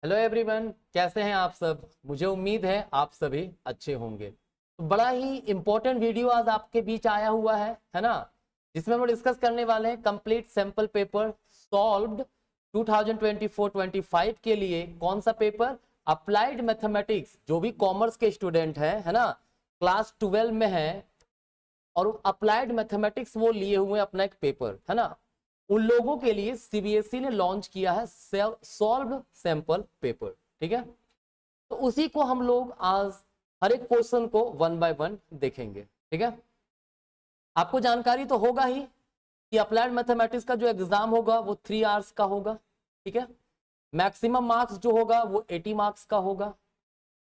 Hello everyone, कैसे हैं आप सब। मुझे उम्मीद है आप सभी अच्छे होंगे। तो बड़ा ही इंपॉर्टेंट वीडियो आज आपके बीच आया हुआ है ना, जिसमें हम डिस्कस करने वाले हैं कंप्लीट सैंपल पेपर सॉल्व्ड 2024-25 के लिए। कौन सा पेपर? Applied mathematics. जो भी कॉमर्स के स्टूडेंट हैं है ना, क्लास 12 में है और अप्लाइड मैथमेटिक्स वो लिए हुए अपना एक पेपर है ना, उन लोगों के लिए सीबीएसई ने लॉन्च किया है सॉल्व सैंपल पेपर। ठीक है, तो उसी को हम लोग आज हर एक क्वेश्चन को वन बाय वन देखेंगे। ठीक है, आपको जानकारी तो होगा ही कि अप्लाइड मैथमेटिक्स का जो एग्जाम होगा वो 3 आवर्स का होगा। ठीक है, मैक्सिमम मार्क्स जो होगा वो 80 मार्क्स का होगा।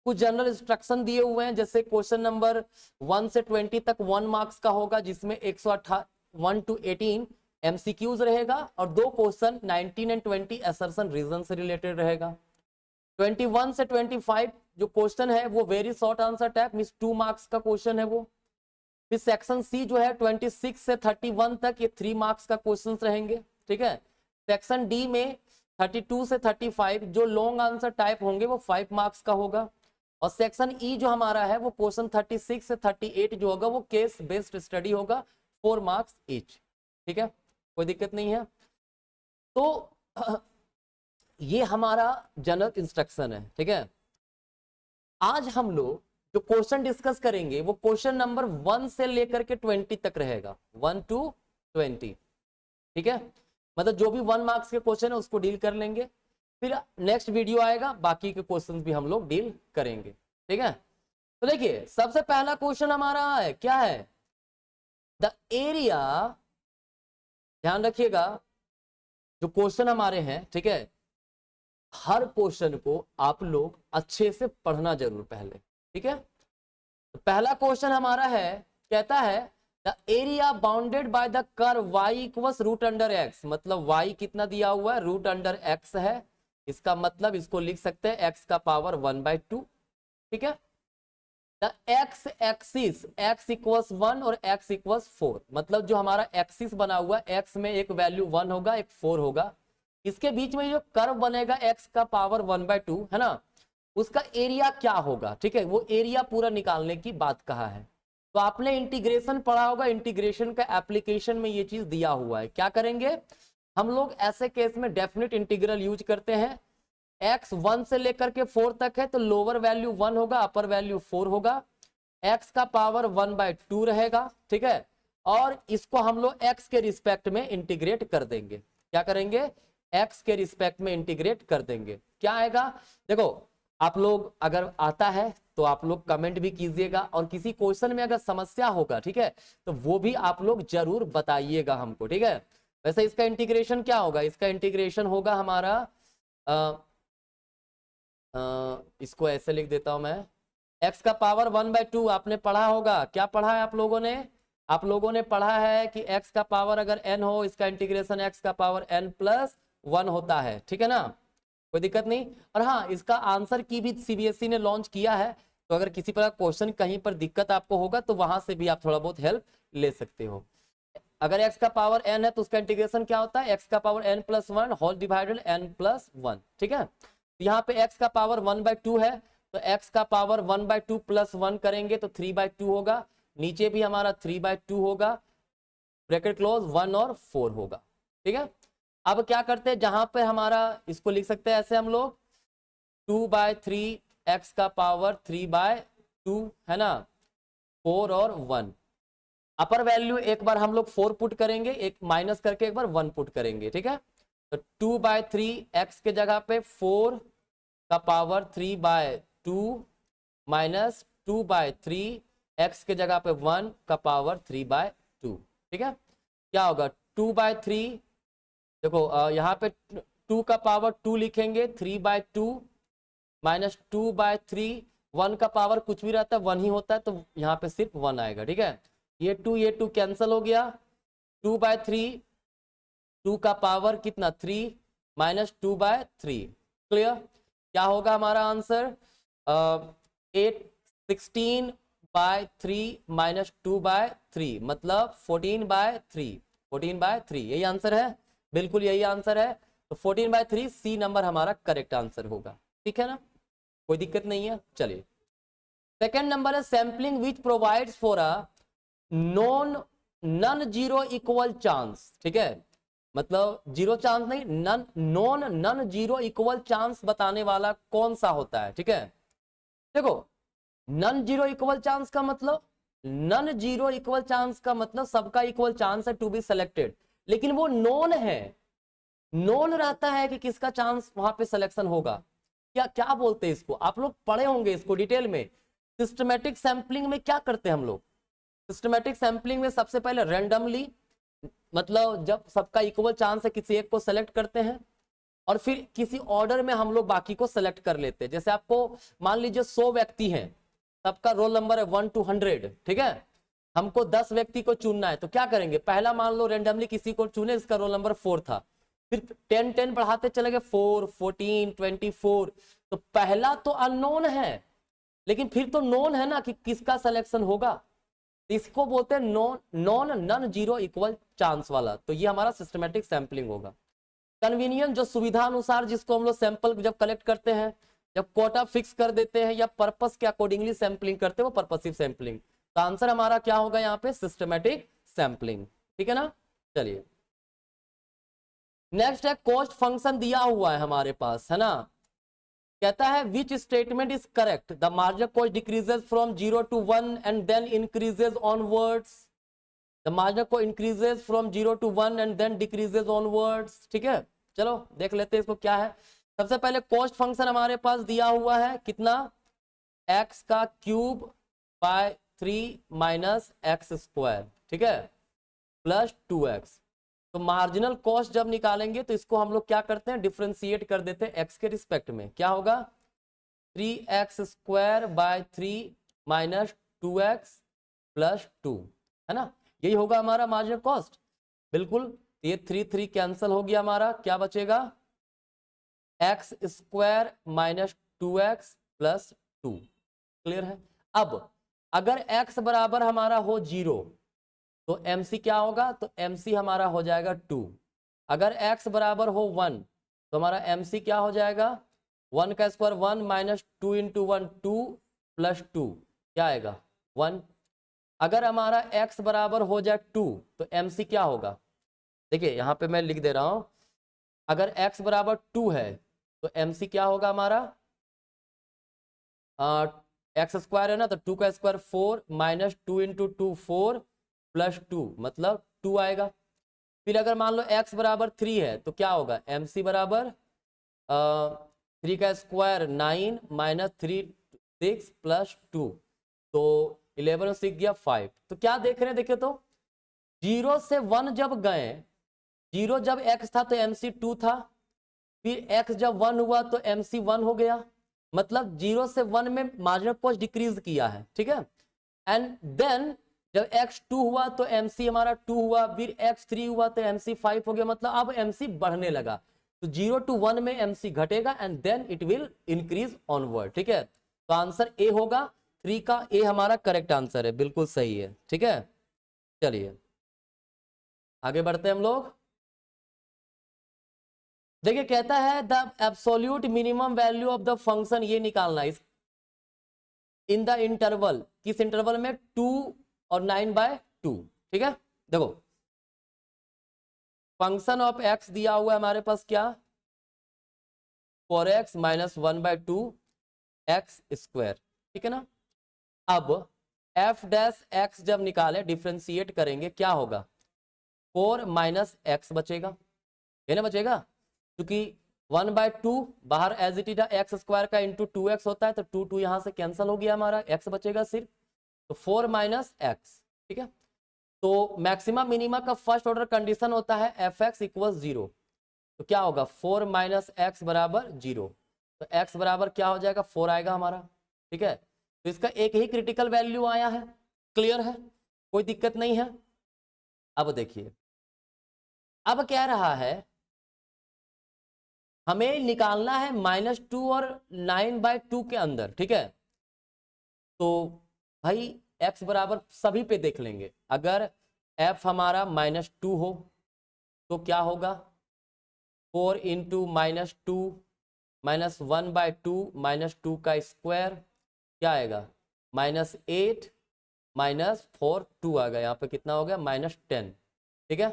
कुछ जनरल इंस्ट्रक्शन दिए हुए हैं, जैसे क्वेश्चन नंबर 1 से 20 तक 1 मार्क्स का होगा, जिसमें 1 to 18 एमसीक्यूज रहेगा और 2 क्वेश्चन 19 एंड 20 असर्शन रीजन से रिलेटेड रहेगा। 21 से 25 जो क्वेश्चन है वो very short answer type, means 2 marks का क्वेश्चन है वो। फिर सेक्शन सी जो है 26 से 31 तक ये 3 मार्क्स का क्वेश्चन रहेंगे। ठीक है, सेक्शन डी में 32 से 35 जो लॉन्ग आंसर टाइप होंगे वो 5 मार्क्स का होगा। और सेक्शन ई जो हमारा है वो क्वेश्चन 36 से 38 जो होगा वो केस बेस्ड स्टडी होगा, 4 मार्क्स ईच। ठीक है, कोई दिक्कत नहीं है। तो ये हमारा जनरल इंस्ट्रक्शन है। ठीक है, आज हम लोग जो क्वेश्चन डिस्कस करेंगे वो क्वेश्चन नंबर 1 से लेकर के 20 तक रहेगा, 1 to 20। ठीक है, मतलब जो भी 1 मार्क्स के क्वेश्चन है उसको डील कर लेंगे, फिर नेक्स्ट वीडियो आएगा बाकी के क्वेश्चन भी हम लोग डील करेंगे। ठीक है, तो देखिए सबसे पहला क्वेश्चन हमारा है, क्या है? द एरिया, ध्यान रखिएगा जो क्वेश्चन हमारे हैं, ठीक है, हर क्वेश्चन को आप लोग अच्छे से पढ़ना जरूर पहले। ठीक है, तो पहला क्वेश्चन हमारा है, कहता है the area bounded by the curve y equals root under x. मतलब y कितना दिया हुआ है? रूट अंडर एक्स है। इसका मतलब इसको लिख सकते हैं x का पावर 1/2। ठीक है, the x axis x equals 1 और x इक्वल्स 4। मतलब जो हमारा एक्सिस बना हुआ है, x में एक वैल्यू 1 होगा एक 4 होगा, इसके बीच में जो कर्व बनेगा x का पावर 1/2 है ना, उसका एरिया क्या होगा? ठीक है, वो एरिया पूरा निकालने की बात कहा है। तो आपने इंटीग्रेशन पढ़ा होगा, इंटीग्रेशन का एप्लीकेशन में ये चीज दिया हुआ है। क्या करेंगे हम लोग ऐसे केस में? डेफिनेट इंटीग्रल यूज करते हैं। x 1 से लेकर के 4 तक है तो लोअर वैल्यू 1 होगा, अपर वैल्यू 4 होगा, x का पावर 1/2 रहेगा। ठीक है, और इसको हम लोग x के रिस्पेक्ट में इंटीग्रेट कर देंगे। क्या करेंगे? x के रिस्पेक्ट में इंटीग्रेट कर देंगे। क्या आएगा? देखो आप लोग अगर आता है तो आप लोग कमेंट भी कीजिएगा, और किसी क्वेश्चन में अगर समस्या होगा, ठीक है, तो वो भी आप लोग जरूर बताइएगा हमको। ठीक है, वैसे इसका इंटीग्रेशन क्या होगा? इसका इंटीग्रेशन होगा हमारा इसको ऐसे लिख देता हूं मैं, x का पावर 1/2 आपने पढ़ा होगा। क्या पढ़ा है आप लोगों ने? आप लोगों ने पढ़ा है कि x का पावर अगर n हो, इसका इंटीग्रेशन x का पावर n+1 होता है। ठीक है ना, कोई दिक्कत नहीं। और हाँ, इसका आंसर की भी सीबीएसई ने लॉन्च किया है, तो अगर किसी प्रकार क्वेश्चन कहीं पर दिक्कत आपको होगा तो वहां से भी आप थोड़ा बहुत हेल्प ले सकते हो। अगर x का पावर n है तो उसका इंटीग्रेशन क्या होता है? x का power n+1 whole divided n+1। ठीक है, यहाँ पे x का पावर 1/2 है, तो x का पावर 1/2 प्लस 1 करेंगे तो 3/2 होगा, नीचे भी हमारा 3/2 होगा, ब्रैकेट क्लोज 1 और 4 होगा। ठीक है, अब क्या करते हैं, जहां पे हमारा इसको लिख सकते हैं ऐसे हम लोग 2/3 x का पावर 3/2 है ना, 4 और 1। अपर वैल्यू एक बार हम लोग 4 पुट करेंगे, एक माइनस करके एक बार 1 पुट करेंगे। ठीक है, तो 2/3 x के जगह पे 4 का पावर 3/2 माइनस 2/3 x के जगह पे 1 का पावर 3/2। ठीक है, क्या होगा? 2/3, देखो यहाँ पे 2 का पावर 2 लिखेंगे, 3/2 माइनस 2/3, 1 का पावर कुछ भी रहता है 1 ही होता है, तो यहाँ पे सिर्फ 1 आएगा। ठीक है, ये 2 कैंसिल हो गया, 2/3, 2 का पावर कितना 3 माइनस 2/3। क्लियर? क्या होगा हमारा आंसर? 16/3 माइनस 2/3 मतलब 14/3। 14/3 यही आंसर है, बिल्कुल यही आंसर है। तो 14/3 सी नंबर हमारा करेक्ट आंसर होगा। ठीक है ना, कोई दिक्कत नहीं है। चलिए सेकेंड नंबर है sampling which provides for a non zero equal chance. ठीक है, मतलब जीरो चांस नहीं, नॉन जीरो इक्वल चांस बताने वाला कौन सा होता है। ठीक है, देखो नन जीरो इक्वल चांस का मतलब, नन जीरो इक्वल चांस का मतलब सबका इक्वल चांस है टू बी सिलेक्टेड, लेकिन वो नोन है, नोन रहता है कि किसका चांस वहां पे सिलेक्शन होगा। क्या क्या बोलते हैं इसको, आप लोग पढ़े होंगे इसको डिटेल में। सिस्टमैटिक सैंपलिंग में क्या करते हैं हम लोग, सिस्टमैटिक सैंपलिंग में सबसे पहले रैंडमली, मतलब जब सबका इक्वल चांस है किसी एक को सेलेक्ट करते हैं और फिर किसी ऑर्डर में हम लोग बाकी को सेलेक्ट कर लेते हैं। जैसे आपको मान लीजिए 100 व्यक्ति हैं, सबका रोल नंबर है 1 to 100। ठीक है, हमको 10 व्यक्ति को चुनना है, तो क्या करेंगे, पहला मान लो रैंडमली किसी को चुने, इसका रोल नंबर 4 था, फिर 10 बढ़ाते चले गए, 4 14 24, तो पहला तो अननोन है लेकिन फिर तो नोन है ना कि किसका सिलेक्शन होगा, इसको बोलते हैं non non zero equal chance वाला। तो ये हमारा सिस्टमैटिक सैंपलिंग होगा। कन्वीनियंस, जो सुविधा अनुसार जिसको हम लोग सैंपल जब कलेक्ट करते हैं, जब कोटा फिक्स कर देते हैं या पर्पस के अकॉर्डिंगली सैंपलिंग करते हैं, वो पर्पसिव सैंपलिंग। तो आंसर हमारा क्या होगा यहाँ पे, सिस्टमैटिक सैंपलिंग। ठीक है ना, चलिए नेक्स्ट है कॉस्ट फंक्शन दिया हुआ है हमारे पास, है ना। कहता है which statement is correct, the marginal cost decreases from 0 to 1 and then increases onwards, the marginal cost increases from 0 to 1 and then decreases onwards. ठीक है, चलो देख लेते हैं इसको क्या है। सबसे पहले कॉस्ट फंक्शन हमारे पास दिया हुआ है कितना, x का cube by 3 minus x square, ठीक है, प्लस 2x। तो मार्जिनल कॉस्ट जब निकालेंगे तो इसको हम लोग क्या करते हैं, डिफ्रेंशिएट कर देते हैं x के रिस्पेक्ट में। क्या होगा, 3x square by 3 minus 2x plus 2, है ना, यही होगा हमारा मार्जिनल कॉस्ट। बिल्कुल, ये 3 कैंसिल हो गया, हमारा क्या बचेगा, x square minus 2x plus 2। Clear है। अब अगर x बराबर हमारा हो 0 तो mc क्या होगा, तो mc हमारा हो जाएगा 2। अगर x बराबर हो 1 तो हमारा mc क्या हो जाएगा, 1 का स्क्वायर 1 माइनस 2 इंटू 1 2 प्लस 2 क्या आएगा 1। अगर हमारा x बराबर हो जाए 2 तो mc क्या होगा, देखिए यहां पे मैं लिख दे रहा हूं, अगर x बराबर 2 है तो mc क्या होगा हमारा, एक्स स्क्वायर है ना, तो 2 का स्क्वायर 4 माइनस 2 इंटू 2 4 प्लस 2 मतलब 2 आएगा। फिर अगर मान लो x बराबर 3 है तो क्या होगा, mc बराबर 3 का स्क्वायर 9 माइनस 3 6 प्लस 2, तो 11 और 6 गया 5। तो क्या देख रहे हैं, देखिए तो 0 से 1 जब गए, 0 जब x था तो mc 2 था, फिर x जब 1 हुआ तो mc 1 हो गया, मतलब 0 से 1 में मार्जिनल कॉस्ट डिक्रीज किया है। ठीक है, एंड देन जब x 2 हुआ तो mc हमारा 2 हुआ, फिर x 3 हुआ तो mc 5 हो गया, मतलब अब mc बढ़ने लगा। तो 0 to 1 में mc घटेगा and then it will increase onward. ठीक है, तो आंसर ए होगा, 3 का ए हमारा करेक्ट आंसर है, बिल्कुल सही है। ठीक है, चलिए आगे बढ़ते हैं हम लोग। देखिए कहता है the absolute minimum value of the function, ये निकालना है इन द इंटरवल, किस इंटरवल में, 2 और 9/2। ठीक है, देखो फंक्शन ऑफ x दिया हुआ है हमारे पास क्या, 4x माइनस 1/2 एक्स स्क्वायर। ठीक है ना, अब f डैश x जब निकाले डिफ्रेंशिएट करेंगे क्या होगा, 4 माइनस एक्स बचेगा, ये ना बचेगा, क्योंकि 1/2 बाहर as it is x square का इंटू 2x होता है, तो 2 यहां से कैंसिल हो गया, हमारा x बचेगा सिर्फ, तो 4 माइनस एक्स। ठीक है, तो मैक्सिमम मिनिमा का फर्स्ट ऑर्डर कंडीशन होता है एफ एक्स इक्वल 0, तो क्या होगा 4 माइनस एक्स बराबर 0, तो x बराबर क्या हो जाएगा 4 आएगा हमारा। ठीक है, तो इसका एक ही क्रिटिकल वैल्यू आया है, क्लियर है, कोई दिक्कत नहीं है। अब देखिए अब क्या रहा है, हमें निकालना है -2 और 9/2 के अंदर। ठीक है, तो भाई x बराबर सभी पे देख लेंगे, अगर f हमारा -2 हो तो क्या होगा, 4 इंटू -2 -1/2 -2 का स्क्वायर क्या आएगा, -8 -4 2 आ गया, यहाँ पे कितना हो गया -10। ठीक है,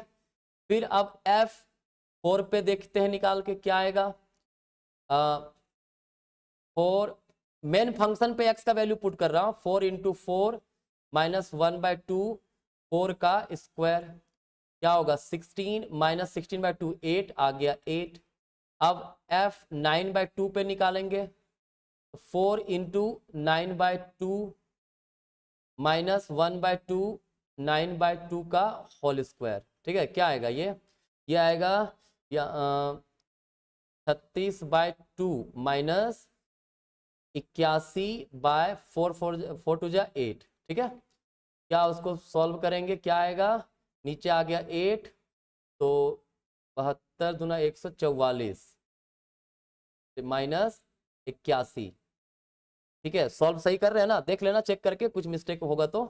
फिर अब F4 पे देखते हैं निकाल के क्या आएगा। 4 मेन फंक्शन पे x का वैल्यू पुट कर रहा हूं, 4 इंटू 4 -1/2 4 का स्क्वायर क्या होगा 16 -16/2 8 आ गया 8। अब F 9/2 पे निकालेंगे, 4 इंटू 9/2 -1/2 9/2 का होल स्क्वायर। ठीक है, क्या आएगा ये आएगा या 36/2 माइनस 81/4 4 2 8। ठीक है, क्या उसको सॉल्व करेंगे, क्या आएगा, नीचे आ गया 8 तो 72 दूना 144 -81। ठीक है, सॉल्व सही कर रहे हैं ना, देख लेना चेक करके, कुछ मिस्टेक होगा तो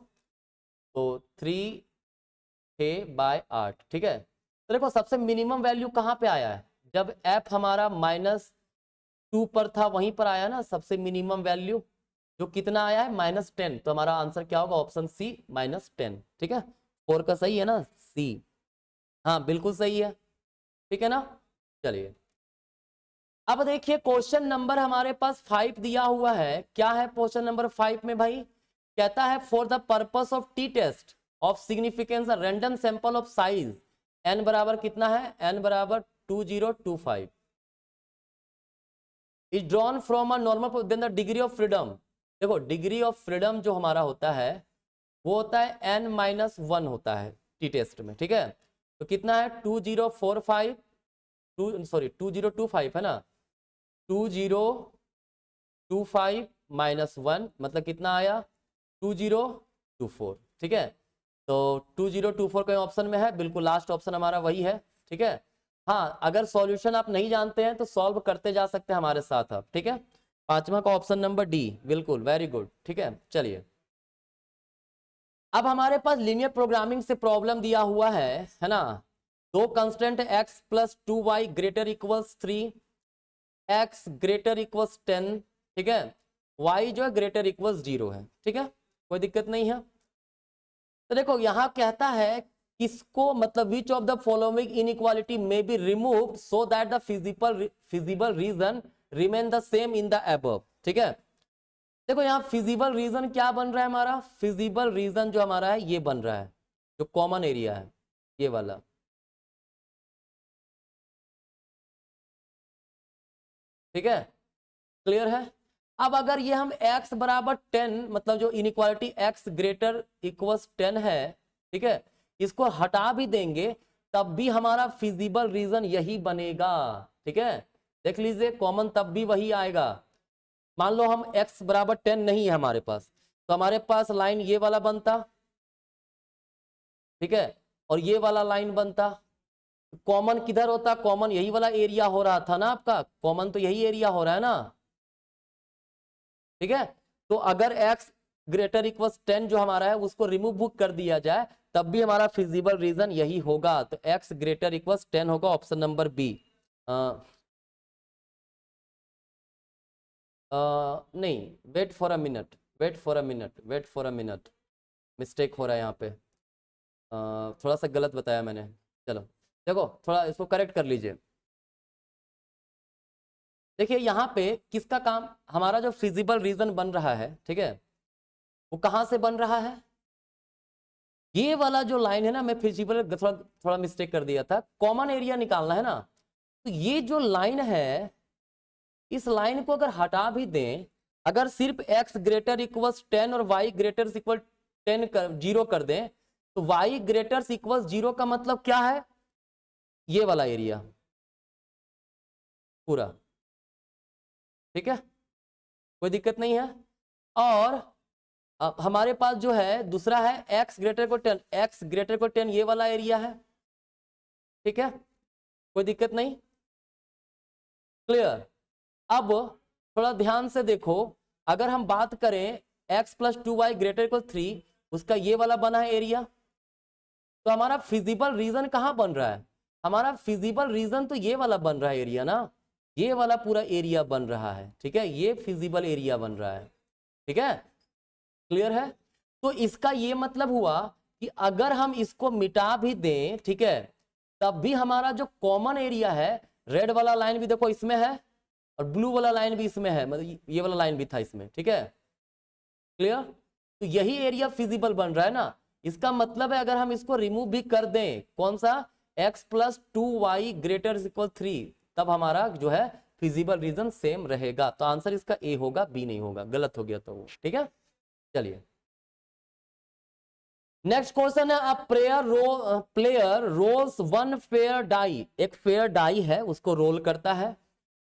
3/8। ठीक है, तो देखो सबसे मिनिमम वैल्यू कहाँ पे आया है, जब f हमारा -2 पर था वहीं पर आया ना सबसे मिनिमम वैल्यू, जो कितना आया है -10। तो हमारा आंसर क्या होगा, ऑप्शन सी -10। ठीक है, 4 का सही है ना, सी, हाँ बिल्कुल सही है। ठीक है ना, चलिए अब देखिए क्वेश्चन नंबर हमारे पास 5 दिया हुआ है। क्या है क्वेश्चन नंबर 5 में भाई, कहता है for the purpose of t test of significance random sample of size n बराबर कितना है, n बराबर 2025 is drawn from a normal, then the degree of freedom. देखो डिग्री ऑफ फ्रीडम जो हमारा होता है वो होता है n-1 होता है टी टेस्ट में। ठीक है, तो कितना है 2045 2025 है ना, 2025 -1 मतलब कितना आया 2024। ठीक है, तो 2024 कोई ऑप्शन में है, बिल्कुल लास्ट ऑप्शन हमारा वही है। ठीक है, हाँ अगर सॉल्यूशन आप नहीं जानते हैं तो सॉल्व करते जा सकते हैं हमारे साथ आप। ठीक है, पांचवा का ऑप्शन नंबर डी, बिल्कुल वेरी गुड। ठीक है, चलिए अब हमारे पास लीनियर प्रोग्रामिंग से प्रॉब्लम दिया हुआ है ना, दो constant x + 2y greater equals 3, x greater equals 10। ठीक है, y जो है ग्रेटर इक्वल्स 0 है। ठीक है, कोई दिक्कत नहीं है। तो देखो यहां कहता है किसको, मतलब which of the following inequality में be removed so that the feasible region remain the same in the above. ठीक है, देखो यहाँ फिजिबल रीजन क्या बन रहा है हमारा, फिजिबल रीजन जो हमारा है ये बन रहा है जो कॉमन एरिया है ये वाला। ठीक है, क्लियर है। अब अगर ये हम x बराबर 10 मतलब जो इनइक्वालिटी x ग्रेटर इक्वल्स 10 है, ठीक है, इसको हटा भी देंगे तब भी हमारा फिजिबल रीजन यही बनेगा। ठीक है, देख लीजिए कॉमन तब भी वही आएगा। मान लो हम x बराबर 10 नहीं है हमारे पास, तो हमारे पास लाइन ये वाला बनता। ठीक है, और ये वाला लाइन बनता। कॉमन किधर होता, कॉमन यही वाला एरिया हो रहा था ना आपका, कॉमन तो यही एरिया हो रहा है ना। ठीक है, तो अगर x ग्रेटर इक्वल 10 जो हमारा है उसको रिमूव कर दिया जाए तब भी हमारा फिजिबल रीजन यही होगा। तो x ग्रेटर इक्वल 10 होगा ऑप्शन नंबर बी। नहीं, wait for a minute, mistake हो रहा है यहाँ पे। थोड़ा सा गलत बताया मैंने। चलो देखो थोड़ा इसको करेक्ट कर लीजिए। देखिए यहाँ पे किसका काम, हमारा जो फिजिबल रीजन बन रहा है, ठीक है, वो कहाँ से बन रहा है, ये वाला जो लाइन है ना, मैं फिजिबल थोड़ा मिस्टेक कर दिया था, कॉमन एरिया निकालना है ना। तो ये जो लाइन है इस लाइन को अगर हटा भी दें, अगर सिर्फ x ग्रेटर इक्वल 10 और y ग्रेटर इक्वल 10 0 कर दें, तो y ग्रेटर इक्वल 0 का मतलब क्या है, ये वाला एरिया पूरा। ठीक है, कोई दिक्कत नहीं है। और अब हमारे पास जो है दूसरा है x ग्रेटर को 10, x ग्रेटर को 10 ये वाला एरिया है। ठीक है, कोई दिक्कत नहीं, क्लियर। अब थोड़ा ध्यान से देखो, अगर हम बात करें x + 2y ग्रेटर इक्वल 3, उसका ये वाला बना है एरिया, तो हमारा फिजिबल रीजन कहां बन रहा है, हमारा फिजिबल रीजन तो ये वाला बन रहा है एरिया ना, ये वाला पूरा एरिया बन रहा है, ठीक है, ये फिजिबल एरिया बन रहा है, ठीक है, क्लियर है। तो इसका ये मतलब हुआ कि अगर हम इसको मिटा भी दें, ठीक है, तब भी हमारा जो कॉमन एरिया है, रेड वाला लाइन भी देखो इसमें है और ब्लू वाला लाइन भी इसमें है, मतलब ये वाला लाइन भी था इसमें, ठीक है, क्लियर। तो यही एरिया फिजिबल बन रहा है ना, इसका मतलब है अगर हम इसको रिमूव भी कर दें, कौन सा, x plus 2y greater equal 3, तब हमारा जो है फिजिबल रीजन सेम रहेगा। तो आंसर इसका ए होगा, बी नहीं होगा, गलत हो गया तो वो, ठीक है। चलिए नेक्स्ट क्वेश्चन है, player rolls one fair die, एक फेयर डाई है उसको रोल करता है,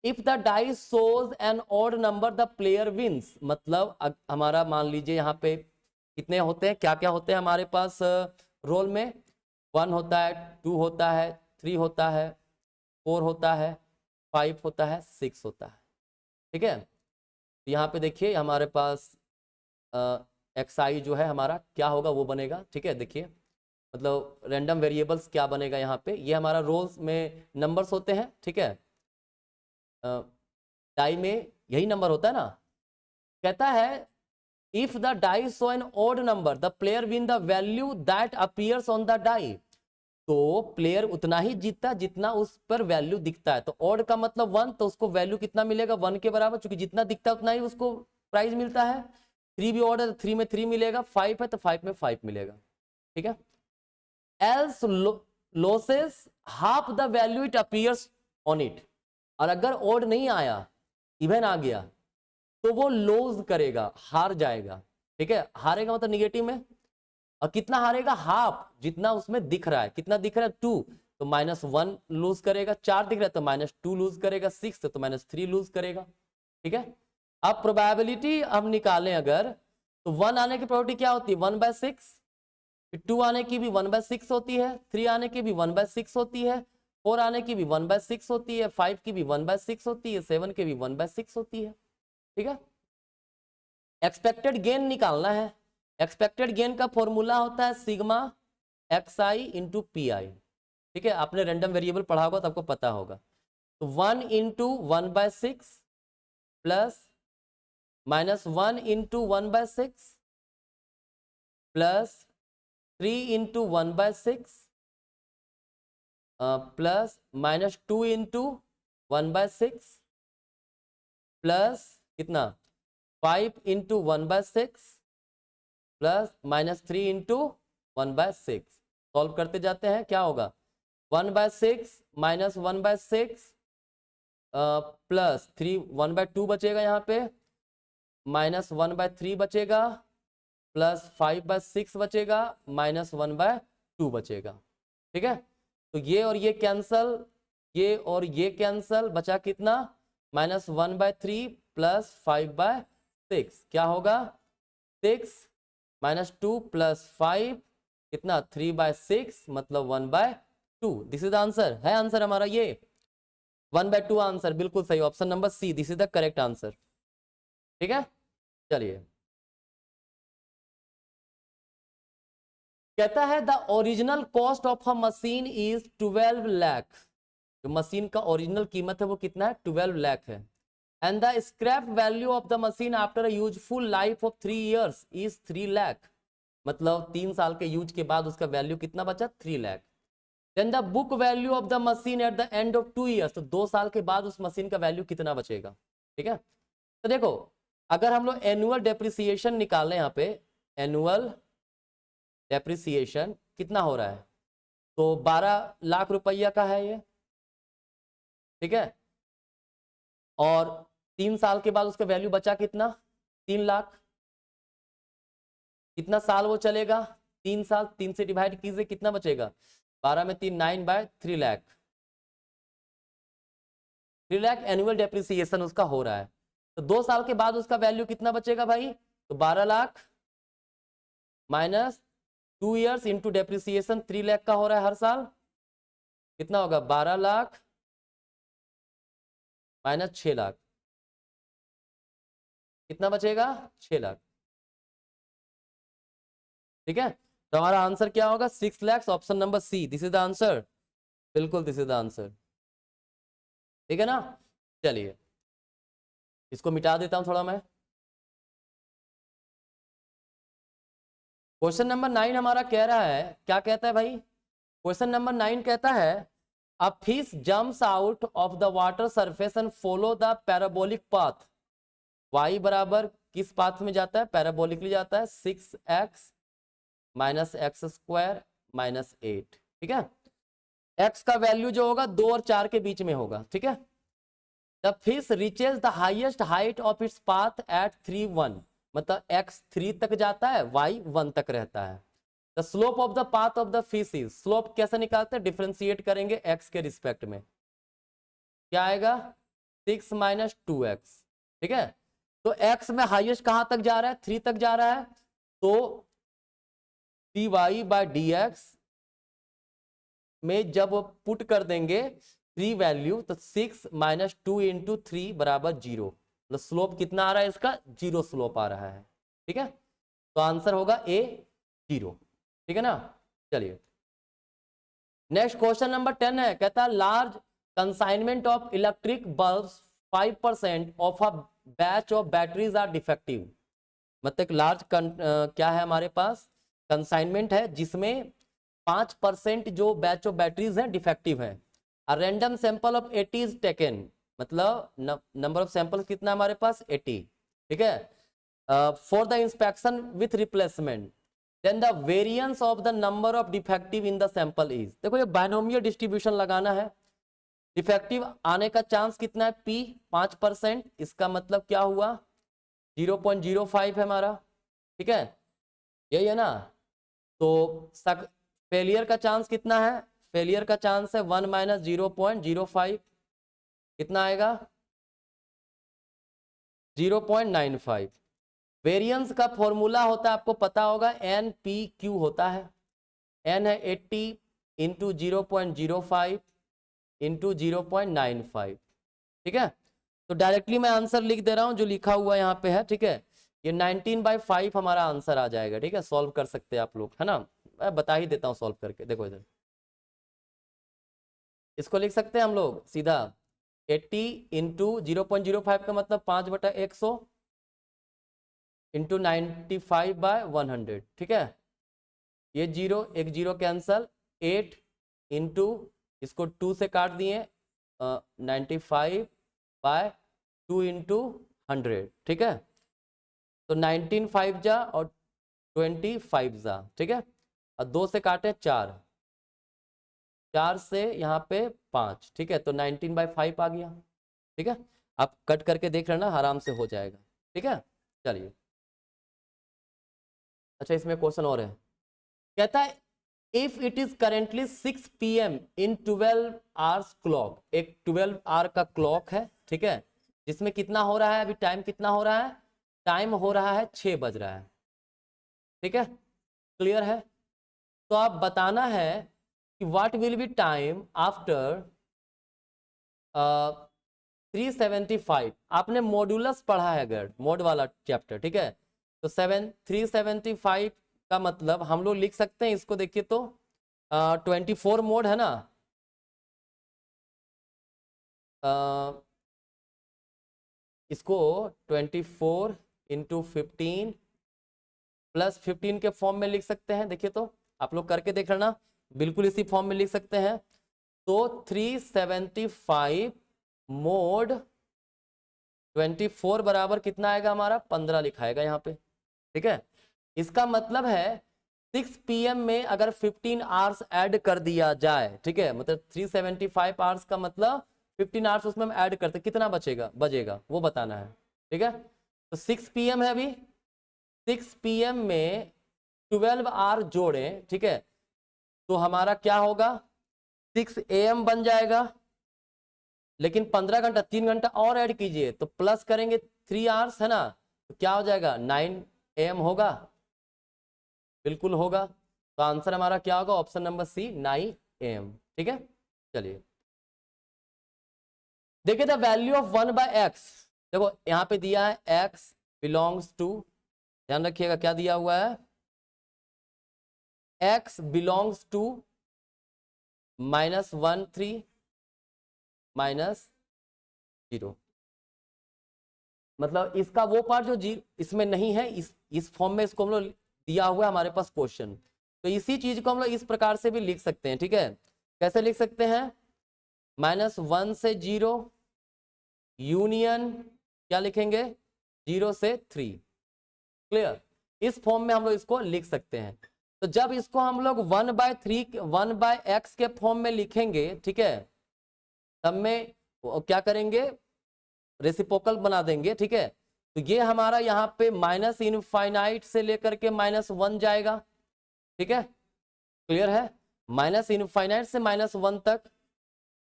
if the die shows an odd number the player wins, मतलब हमारा मान लीजिए यहाँ पे कितने होते हैं, क्या क्या होते हैं हमारे पास रोल में, 1 होता है, 2 होता है, 3 होता है, 4 होता है, 5 होता है, 6 होता है, ठीक है। यहाँ पे देखिए हमारे पास xi जो है हमारा क्या होगा वो बनेगा, ठीक है, देखिए मतलब रैंडम वेरिएबल्स क्या बनेगा यहाँ पे, ये हमारा रोल्स में नंबर्स होते हैं, ठीक है, डाई में यही नंबर होता है ना। कहता है if the die show an odd number the player win the value that appears on the die, तो प्लेयर उतना ही जीतता जितना उस पर वैल्यू दिखता है। तो ऑड का मतलब 1, तो उसको वैल्यू कितना मिलेगा, 1 के बराबर, क्योंकि जितना दिखता है उतना ही उसको प्राइज मिलता है। 3 भी ऑड है तो 3 में 3 मिलेगा, 5 है तो 5 में 5 मिलेगा, ठीक है। Else losses half the value it appears on it, और अगर ऑड नहीं आया, इवन आ गया, तो वो लॉस करेगा, हार जाएगा, ठीक है, हारेगा मतलब निगेटिव में, और कितना हारेगा, हाफ, जितना उसमें दिख रहा है, कितना दिख रहा है 2, तो -1 लूज करेगा, 4 दिख रहा है तो -2 लूज करेगा, 6 है तो -3 लूज करेगा, ठीक है। अब प्रोबेबिलिटी हम निकालें अगर, तो 1 आने की प्रोबेबिलिटी क्या होती है, 1/6, 2 आने की भी 1/6 होती है, 3 आने की भी 1/6 होती है, 4 आने की भी 1/6 होती है, 5 की भी 1/6 होती है, 7 की भी 1/6 होती है, ठीक है। एक्सपेक्टेड गेन निकालना है, एक्सपेक्टेड गेन का फॉर्मूला होता है sigma xi into P I, ठीक है, आपने रैंडम वेरिएबल पढ़ा होगा तो आपको पता होगा। तो 1 into 1/6 plus -1 into 1/6 plus 3 into 1/6 plus -2 into 1/6 plus कितना 5 इंटू 1/6 प्लस -3 इंटू 1/6, सॉल्व करते जाते हैं, क्या होगा 1/6 माइनस 1/6 प्लस 3, 1/2 बचेगा यहाँ पे, -1/3 बचेगा, प्लस 5/6 बचेगा, -1/2 बचेगा, ठीक है। तो ये और ये कैंसल, ये और ये कैंसल, बचा कितना -1/3 प्लस 5/6, क्या होगा 6 -2 प्लस 5 कितना 3/6 मतलब 1/2, दिस इज द आंसर, है आंसर हमारा ये 1/2 आंसर, बिल्कुल सही, option number C, this is the correct answer, ठीक है। चलिए कहता है the original cost of a machine is 12 lakh, जो मशीन का ओरिजिनल कीमत है वो कितना है 12 लाख है, and the scrap value of the machine after a useful life of 3 years is 3 lakh, मतलब 3 साल के यूज के बाद उसका वैल्यू कितना बचा 3 lakh. Then the book value of the machine at the end of 2 years, तो 2 साल के बाद उस मशीन का वैल्यू कितना बचेगा, ठीक है। तो देखो अगर हम लोग एनुअल डेप्रिसिएशन निकालें, यहाँ पे एनुअल डेप्रिसिएशन कितना हो रहा है, तो 12 लाख रुपया का है ये, ठीक है, और 3 साल के बाद उसका वैल्यू बचा कितना 3 लाख, कितना साल वो चलेगा 3 साल, 3 से डिवाइड कीजिए कितना बचेगा, 12 में 3 9/3 लाख, 3 लाख एनुअल डेप्रिसिएशन उसका हो रहा है। तो 2 साल के बाद उसका वैल्यू कितना बचेगा भाई, तो 12 lakh minus 2 years into depreciation 3 lakh का हो रहा है हर साल, कितना होगा 12 लाख माइनस 6 लाख, कितना बचेगा 6 लाख, ठीक है। तो हमारा आंसर क्या होगा 6 lakh, option number C, this is the answer. बिल्कुल दिस इज द आंसर, ठीक है ना। चलिए इसको मिटा देता हूं थोड़ा मैं। क्वेश्चन नंबर 9 हमारा कह रहा है, क्या कहता है भाई, क्वेश्चन नंबर 9 कहता है a fish jumps out of the water surface and follow the parabolic path. y बराबर किस पाथ में जाता है, पैराबोलिकली जाता है, 6x minus x square minus 8, ठीक है। x का वैल्यू जो होगा 2 और 4 के बीच में होगा, ठीक है। The fish reaches the highest height of its path at 3 1, मतलब x 3 तक जाता है, y 1 तक रहता है। The slope of the path of the fish is, slope कैसे निकालते हैं, डिफरेंशिएट करेंगे x के रिस्पेक्ट में, क्या आएगा 6 माइनस 2x, ठीक है। तो x में हाईएस्ट कहां तक जा रहा है, 3 तक जा रहा है, तो dy बाय dx में जब पुट कर देंगे 3 वैल्यू, तो 6 माइनस 2 इंटू 3 बराबर 0, मतलब स्लोप कितना आ रहा है इसका, 0 स्लोप आ रहा है, ठीक है। तो आंसर होगा ए 0, ठीक है ना। चलिए नेक्स्ट क्वेश्चन नंबर 10 है, कहता है large consignment of electric bulb 5% of a batch of batteries are defective. मतलब लार्ज क्या है हमारे पास, कंसाइनमेंट है जिसमें 5% जो बैच ऑफ बैटरीज हैं डिफेक्टिव है। A random sample of 80 is taken, मतलब नंबर ऑफ सैंपल कितना हमारे पास 80, ठीक है। For the inspection with replacement, then the variance of the number of defective in the sample is, देखो ये बाइनोमियल डिस्ट्रीब्यूशन लगाना है। डिफेक्टिव आने का चांस कितना है, P 5%, इसका मतलब क्या हुआ 0.05 है हमारा, ठीक है, यही है ना। तो फेलियर का चांस कितना है, फेलियर का चांस है 1 माइनस 0.05, कितना आएगा 0.95। वेरिएंस का फॉर्मूला होता है आपको पता होगा, NPQ होता है, n है 80 इंटू 0.05 इंटू 0.95, ठीक है। तो डायरेक्टली मैं आंसर लिख दे रहा हूं जो लिखा हुआ यहाँ पे है, ठीक है। ये 19/5 हमारा आंसर आ जाएगा, ठीक है। सॉल्व कर सकते हैं आप लोग, है ना, मैं बता ही देता हूँ सॉल्व करके, देखो इधर इसको लिख सकते हैं हम लोग सीधा, 80 इंटू 0.05 का मतलब 5/100 इंटू 95/100, ठीक है। ये जीरो एक जीरो कैंसल, 8 इंटू इसको 2 से काट दिए 95/2 इंटू 100, ठीक है। तो 19 5 जा और 25 जा, ठीक है। और 2 से काटे 4, 4 से यहाँ पे 5, ठीक है। तो 19/5 आ गया, ठीक है। आप कट करके देख लेना, आराम से हो जाएगा, ठीक है। चलिए अच्छा इसमें क्वेश्चन और है, कहता है if it is currently 6 PM in 12 hours clock, एक 12 आवर का क्लॉक है, ठीक है, जिसमें कितना हो रहा है, अभी टाइम कितना हो रहा है, टाइम हो रहा है 6 बज रहा है, ठीक है, क्लियर है। तो आप बताना है कि what will be time after 375, आपने मॉड्यूलस पढ़ा है अगर मोड वाला चैप्टर, ठीक है। तो 375 का मतलब हम लोग लिख सकते हैं इसको, देखिए तो 24 मोड है ना, इसको 24 इंटू 15 प्लस 15 के फॉर्म में लिख सकते हैं, देखिए तो आप लोग करके देख लेना, बिल्कुल इसी फॉर्म में लिख सकते हैं। तो 375 मोड 24 बराबर कितना आएगा हमारा 15 लिखाएगा यहाँ पे, ठीक है। इसका मतलब है 6 PM में अगर 15 आवर्स ऐड कर दिया जाए, ठीक है, मतलब 375 आवर्स का मतलब 15 आवर्स उसमें हम ऐड करते, कितना बचेगा वो बताना है, ठीक है। तो 6 PM है अभी, 6 PM में 12 आवर जोड़े, ठीक है, तो हमारा क्या होगा 6 AM बन जाएगा, लेकिन 15 घंटा 3 घंटा और ऐड कीजिए तो प्लस करेंगे 3 आवर्स, है ना, तो क्या हो जाएगा 9 AM होगा, बिल्कुल होगा। तो आंसर हमारा क्या होगा, ऑप्शन नंबर सी 9 AM, ठीक है। चलिए देखिए द वैल्यू ऑफ 1/x, देखो यहाँ पे दिया है x बिलोंग्स टू, ध्यान रखिएगा क्या दिया हुआ है, x बिलोंग्स टू -1 3 -0, मतलब इसका वो पार्ट जो इसमें नहीं है, इस फॉर्म में इसको हम लोग दिया हुआ है हमारे पास क्वेश्चन, तो इसी चीज को हम लोग इस प्रकार से भी लिख सकते हैं। ठीक है, कैसे लिख सकते हैं? -1 से 0 यूनियन क्या लिखेंगे? 0 से 3। क्लियर? इस फॉर्म में हम लोग इसको लिख सकते हैं। तो जब इसको हम लोग 1/x के फॉर्म में लिखेंगे, ठीक है, तब में क्या करेंगे? रेसिप्रोकल बना देंगे। ठीक है, तो ये हमारा यहाँ पे -इनफाइनाइट से लेकर के -1 जाएगा। ठीक है, क्लियर है? -इनफाइनाइट से -1 तक।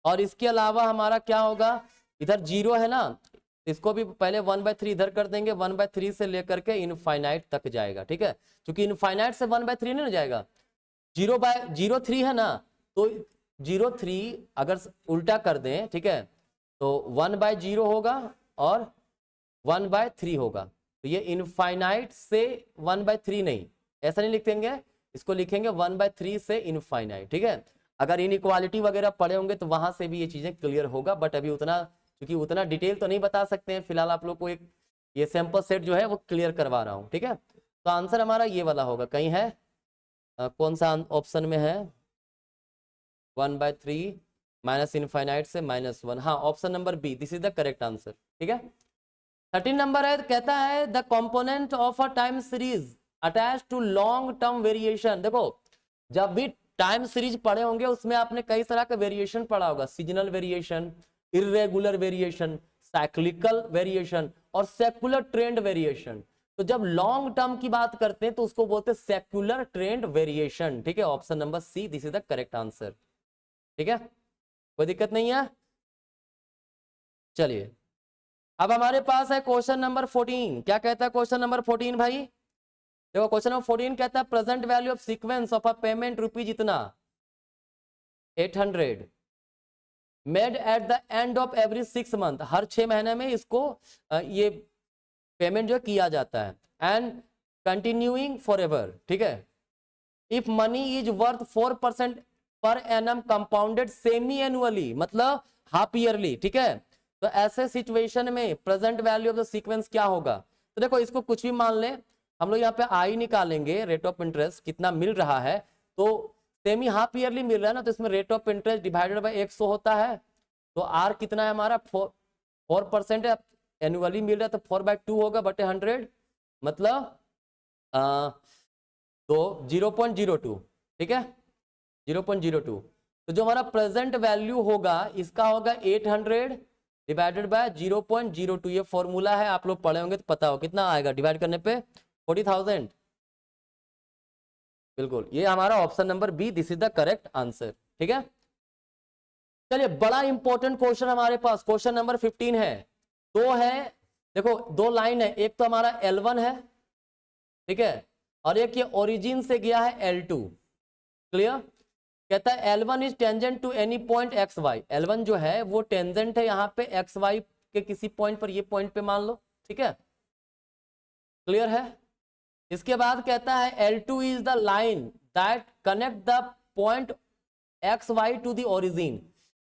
और इसके अलावा हमारा क्या होगा? इधर 0 है ना, इसको भी पहले 1/3 इधर कर देंगे, 1/3 से लेकर के इनफाइनाइट तक जाएगा। ठीक है, क्योंकि इनफाइनाइट से 1/3 नहीं ना जाएगा, 0/03 है ना, तो 0/3 अगर उल्टा कर दें, ठीक है, तो 1/0 होगा और 1/3 होगा। तो ये इनफाइनाइट से 1/3 नहीं, ऐसा नहीं लिख देंगे, इसको लिखेंगे 1/3 से इनफाइनाइट। ठीक है, अगर इनइक्वालिटी वगैरह पढ़े होंगे तो वहां से भी ये चीजें क्लियर होगा, बट अभी उतना, क्योंकि उतना डिटेल तो नहीं बता सकते हैं फिलहाल, आप लोग को एक ये सैंपल सेट जो है वो क्लियर करवा रहा हूं। ठीक है, तो आंसर हमारा ये वाला होगा। कहीं है कौन सा ऑप्शन में है? 1/3 -इनफाइनाइट से -1, हाँ, option number B, this is the correct answer. ठीक है, 13 नंबर है, कहता है the component of a time series attach to long term variation. देखो, जब भी टाइम सीरीज पढ़े होंगे उसमें आपने कई तरह का वेरिएशन पढ़ा होगा, seasonal variation, irregular variation, cyclical variation और सेकुलर ट्रेंड वेरिएशन। तो जब लॉन्ग टर्म की बात करते हैं तो उसको बोलते हैं सेकुलर ट्रेंड वेरिएशन। ठीक है, option number C, this is the correct answer. ठीक है, कोई दिक्कत नहीं है। चलिए, अब हमारे पास है क्वेश्चन नंबर 14। क्या कहता है क्वेश्चन नंबर 14 भाई? देखो, क्वेश्चन नंबर 14 कहता है present value of sequence of a payment rupees इतना 800 made at the end of every 6 month. हर 6 महीने में इसको ये पेमेंट जो किया जाता है, एंड कंटिन्यूइंग फॉर एवर। ठीक है, if money is worth 4% per annum compounded semi annually, मतलब हाफ ईयरली। ठीक है, तो ऐसे सिचुएशन में present value of the sequence क्या होगा? तो देखो, इसको कुछ भी मान ले, हम लोग यहाँ पे आई निकालेंगे, रेट ऑफ इंटरेस्ट कितना मिल रहा है, तो सेमी हाफ ईयरली मिल रहा है ना, तो इसमें rate of interest divided by 100 होता है, तो आर कितना है हमारा? 4% है, एनुअली मिल रहा है तो 4/2 होगा बटे 100, मतलब तो 0.02। ठीक है, 0.02। तो जो हमारा प्रेजेंट वैल्यू होगा इसका होगा 800 डिवाइडेड बाय 0.02। ये फॉर्मूला है, आप लोग पढ़े होंगे तो पता हो कितना आएगा डिवाइड करने पे? 40,000। बिल्कुल, ये हमारा option number B, this is the correct answer. ठीक है, चलिए, बड़ा इंपॉर्टेंट क्वेश्चन हमारे पास क्वेश्चन नंबर 15 है। दो है, देखो, दो लाइन है, एक तो हमारा L1 है, ठीक है, और एक ये ओरिजिन से गया है L2। क्लियर? कहता है L1 is tangent to any point x y. L1 जो है वो टेंजेंट है यहाँ पे एक्स वाई के किसी पॉइंट पर, ये पॉइंट पे मान लो। ठीक है, क्लियर है? इसके बाद कहता है L2 is the line that connect the point x y to the origin.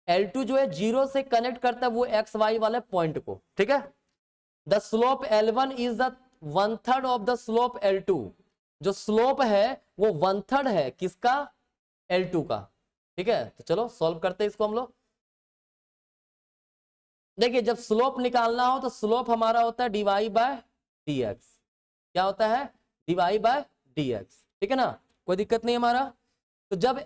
L2 जो है 0 से कनेक्ट करता है वो एक्स वाई वाले पॉइंट को। ठीक है, the slope L1 is the 1/3 of the slope L2। जो स्लोप है वो 1/3 है किसका? L2 का। ठीक है, तो चलो सॉल्व करते हैं इसको हम लोग। देखिए, जब स्लोप निकालना हो तो स्लोप हमारा होता है dy बाय dx। क्या होता है? dy by dx। ठीक है ना, कोई दिक्कत नहीं हमारा। तो जब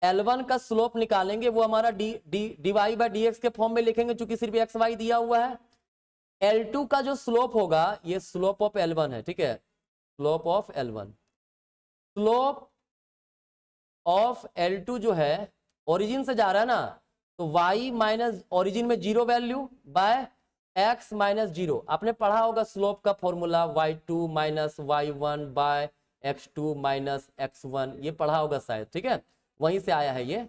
L1 का स्लोप निकालेंगे वो हमारा dy बाय dx के फॉर्म में लिखेंगे, चूंकि सिर्फ एक्स वाई दिया हुआ है। L2 का जो स्लोप होगा, ये स्लोप ऑफ L1 है। ठीक है, slope of L1, slope of L2 जो है ओरिजिन से जा रहा है ना, तो y माइनस ओरिजिन में 0 वैल्यू बाय x माइनस 0। आपने पढ़ा होगा स्लोप का formula, y2 minus y1 bye x2 minus x1, ये पढ़ा होगा शायद। ठीक है, वहीं से आया है ये।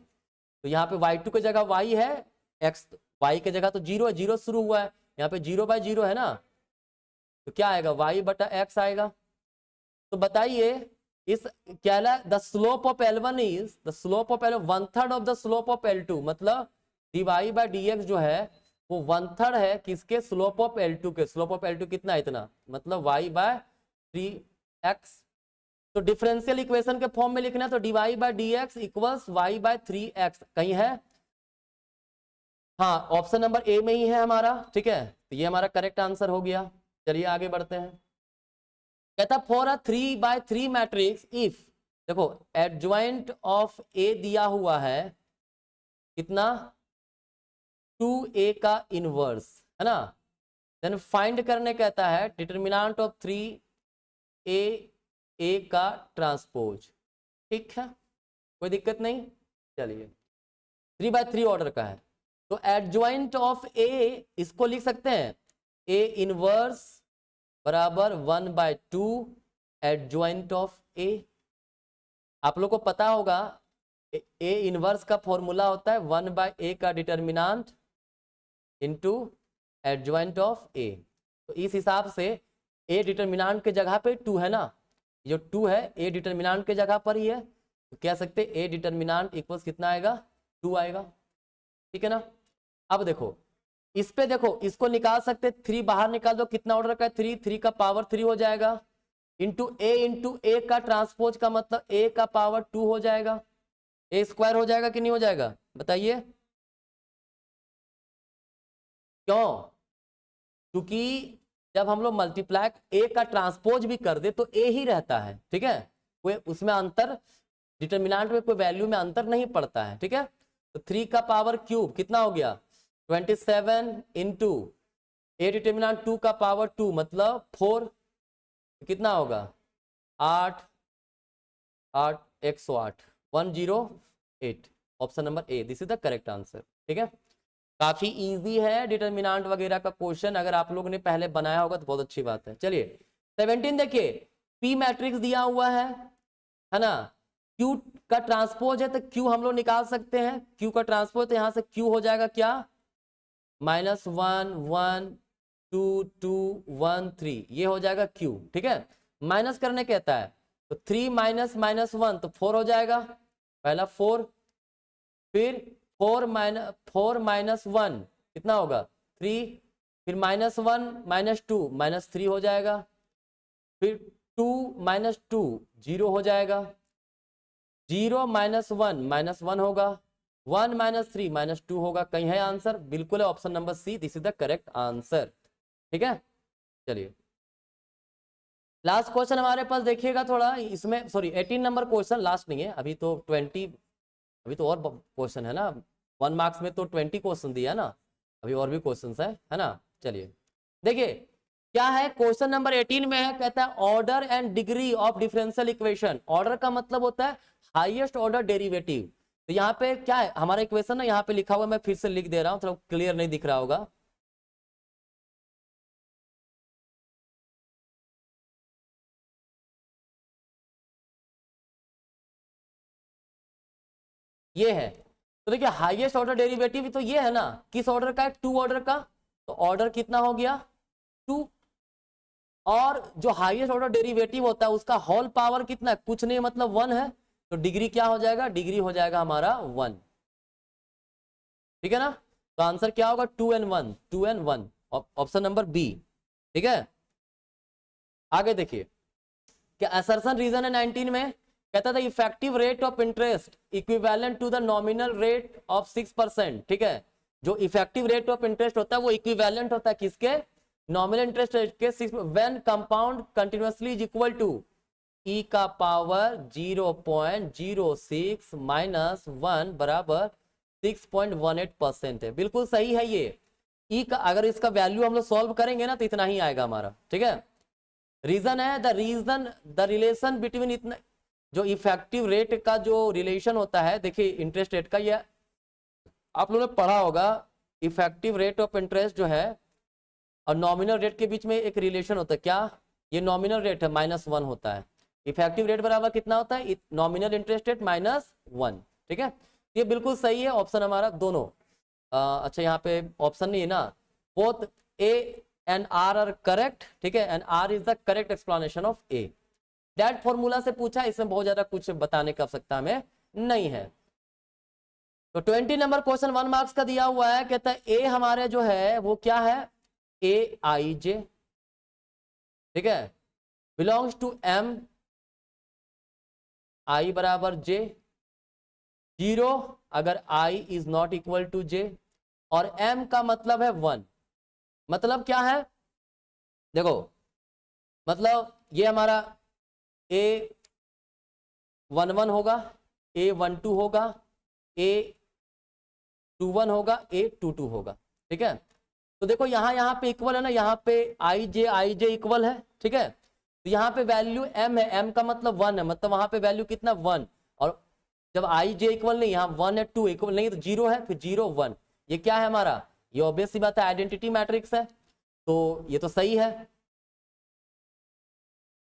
तो यहाँ पे y2 की जगह y है, x y की जगह तो 0 है, 0 शुरू हुआ है, यहाँ पे 0/0 है ना, तो क्या आएगा? y बटा x आएगा। तो बताइए इस क्या है, the slope of L1 is the slope of L1 1/3 of the slope of L2, मतलब dy बाय dx जो है वो 1/3 है किसके, स्लोप ऑफ L2 के। स्लोप ऑफ L2 कितना है, इतना, मतलब y बाय 3x। तो डिफरेंशियल इक्वेशन के फॉर्म में लिखना है तो dy by dx equals y by 3x, कहीं है, हाँ ऑप्शन नंबर ए में ही है हमारा, ठीक है, तो ये हमारा करेक्ट आंसर हो गया। चलिए आगे बढ़ते हैं। कहता for a 3x3 matrix if, देखो एडजॉइंट ऑफ ए दिया हुआ है कितना, 2a का इनवर्स, है ना, देन फाइंड करने कहता है डिटरमिनेंट ऑफ 3a का ट्रांसपोज। ठीक है, कोई दिक्कत नहीं। चलिए 3x3 ऑर्डर का है तो एडजॉइंट ऑफ ए इसको लिख सकते हैं ए इनवर्स बराबर 1/2 एडजॉइंट ऑफ ए। आप लोग को पता होगा ए इनवर्स का फॉर्मूला होता है 1/a का डिटरमिनेंट इनटू एडजॉइंट ऑफ ए। तो इस हिसाब से ए डिटरमिनेंट के जगह पे 2 है ना, जो 2 है ए डिटरमिनेंट के जगह पर ही है, तो कह सकते ए डिटरमिनेंट इक्वल्स कितना आएगा, 2 आएगा। ठीक है ना। अब देखो इस पे, देखो इसको निकाल सकते, 3 बाहर निकाल दो, कितना ऑर्डर का है 3 का पावर 3 हो जाएगा, इंटू ए का ट्रांसपोज का मतलब ए का पावर 2 हो जाएगा, ए स्क्वायर हो जाएगा कि नहीं हो जाएगा, बताइए क्यों, क्योंकि जब हम लोग मल्टीप्लाई ए का ट्रांसपोज भी कर दे तो ए ही रहता है, ठीक है, कोई उसमें अंतर, डिटरमिनेंट में कोई वैल्यू में अंतर नहीं पड़ता है, ठीक है। तो 3 का पावर क्यूब कितना हो गया 27 इंटू ए डिटरमिनेंट 2 का पावर 2 मतलब 4, कितना होगा 8 8 108 108, option number A, this is the correct answer. ठीक है, काफी इजी है डिटरमिनेंट वगैरह का क्वेश्चन, अगर आप लोगों ने पहले बनाया होगा तो बहुत अच्छी बात है। चलिए 17 देखिए, पी मैट्रिक्स दिया हुआ है ना, क्यू का ट्रांसपोज है तो क्यू हम लोग निकाल सकते हैं, क्यू का ट्रांसपोज तो यहां से क्यू हो जाएगा क्या, -1 1 2 2 1 3, ये हो जाएगा क्यू। ठीक है, माइनस करने कहता है तो 3 माइनस -1 तो 4 हो जाएगा, पहला 4, फिर 4 माइनस 1 कितना होगा 3, फिर -1 -2 -3 हो जाएगा, फिर 2 -2 0 हो जाएगा, 0 -1 -1 होगा, 1 -3 -2 होगा, कहीं है आंसर, बिल्कुल है option number C, this is the correct answer. ठीक है, चलिए लास्ट क्वेश्चन हमारे पास देखिएगा थोड़ा, इसमें सॉरी 18 नंबर क्वेश्चन, लास्ट नहीं है अभी तो 20, अभी तो और क्वेश्चन है ना, 1 मार्क्स में तो 20 क्वेश्चन दिया ना, अभी और भी क्वेश्चन है ना। चलिए देखिए क्या है, क्वेश्चन नंबर 18 में है, कहता है order and degree of differential equation. Order का मतलब होता है हाईएस्ट ऑर्डर डेरिवेटिव, तो यहाँ पे क्या है हमारा इक्वेशन ना, यहाँ पे लिखा हुआ, मैं फिर से लिख दे रहा हूँ, थोड़ा क्लियर नहीं दिख रहा होगा। ये है, तो देखिए हाईएस्ट ऑर्डर डेरिवेटिव तो ये है ना, किस ऑर्डर का है, 2 ऑर्डर का, तो ऑर्डर कितना हो गया 2, और जो हाईएस्ट ऑर्डर डेरिवेटिव होता है उसका होल पावर कितना है, कुछ नहीं मतलब 1 है, तो डिग्री क्या हो जाएगा, डिग्री हो जाएगा हमारा 1। ठीक है ना, तो आंसर क्या होगा 2n1, 2n1, option number B. ठीक है, आगे देखिए क्या असर्शन रीजन है 19 में, कहता था effective rate of interest equivalent to the nominal rate of 6%। ठीक है, जो इफेक्टिव रेट ऑफ इंटरेस्ट होता है वो इक्विवेलेंट होता है किसके, नॉमिनल इंटरेस्ट रेट के, 6 when compound continuously is equal to e का पावर 0.06 माइनस 1 बराबर 6.18% है, बिल्कुल सही है ये। e का अगर इसका वैल्यू हम लोग सॉल्व करेंगे ना तो इतना ही आएगा हमारा। ठीक है, रीजन है द रिलेशन बिटवीन, इतना जो इफेक्टिव रेट का जो रिलेशन होता है, देखिए इंटरेस्ट रेट का, ये आप लोगों ने पढ़ा होगा, इफेक्टिव रेट ऑफ इंटरेस्ट जो है और नॉमिनल रेट के बीच में एक रिलेशन होता है, क्या, ये नॉमिनल रेट है -1 होता है, इफेक्टिव रेट बराबर कितना होता है, नॉमिनल इंटरेस्ट रेट -1। ठीक है, ये बिल्कुल सही है ऑप्शन हमारा दोनों। अच्छा यहाँ पे ऑप्शन नहीं है ना, both A and R are correct. ठीक है, and R is the correct explanation of A. Direct formula से पूछा, इसमें बहुत ज्यादा कुछ बताने का आवश्यकता हमें नहीं है। तो 20 नंबर क्वेश्चन 1 मार्क्स का दिया हुआ है, कहता है ए हमारे जो है वो क्या है, ए आई जे, ठीक है, बिलोंग्स टू एम आई बराबर जे, 0 अगर I is not equal to जे, और एम का मतलब है 1। मतलब क्या है, देखो मतलब ये हमारा ए 11 होगा, ए 12 होगा, ए 21 होगा, ए 22 होगा, ठीक है। तो देखो यहाँ पे इक्वल है ना, यहाँ पे आई जे इक्वल है, ठीक है। तो यहाँ पे वैल्यू m है, m का मतलब 1 है, मतलब वहां पे वैल्यू कितना 1, और जब आई जे इक्वल नहीं, यहाँ 1 है, 2 इक्वल नहीं, तो 0 है, फिर 0 1, ये क्या है हमारा, ये ऑब्वियस सी बात है आइडेंटिटी मैट्रिक्स है, तो ये तो सही है।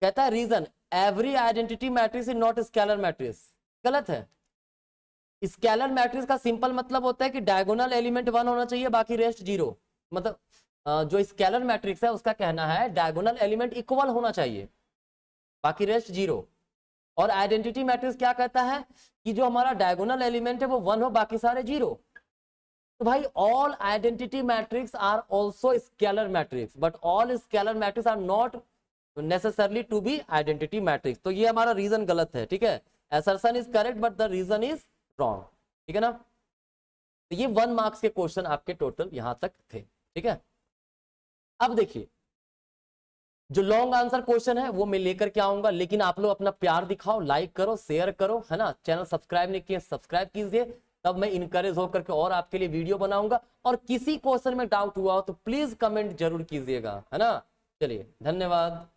कहता है reason, every identity matrix is not scalar matrix, गलत है। स्केलर मैट्रिक्स का सिंपल मतलब होता है कि डायगोनल एलिमेंट 1 होना चाहिए, बाकी रेस्ट 0। मतलब जो स्केलर मैट्रिक्स है उसका कहना है डायगोनल एलिमेंट इक्वल होना चाहिए, बाकी रेस्ट 0। और आइडेंटिटी मैट्रिक्स क्या कहता है कि जो हमारा डायगोनल एलिमेंट है वो 1 हो, बाकी सारे 0। तो भाई all identity matrix are also scalar matrix, but all scalar matrix are not necessarily to be identity matrix. तो ये हमारा रीजन गलत है, ठीक है। Assertion is correct but the reason is wrong, ठीक है ना। तो ये 1 मार्क्स के क्वेश्चन आपके टोटल यहां तक थे, ठीक है। अब देखिए जो लॉन्ग आंसर क्वेश्चन है वो मैं लेकर के आऊंगा, लेकिन आप लोग अपना प्यार दिखाओ, लाइक करो, शेयर करो, है ना। चैनल सब्सक्राइब नहीं किए सब्सक्राइब कीजिए, तब मैं इनकरेज होकर के और आपके लिए वीडियो बनाऊंगा। और किसी क्वेश्चन में डाउट हुआ हो तो प्लीज कमेंट जरूर कीजिएगा, है ना। चलिए धन्यवाद।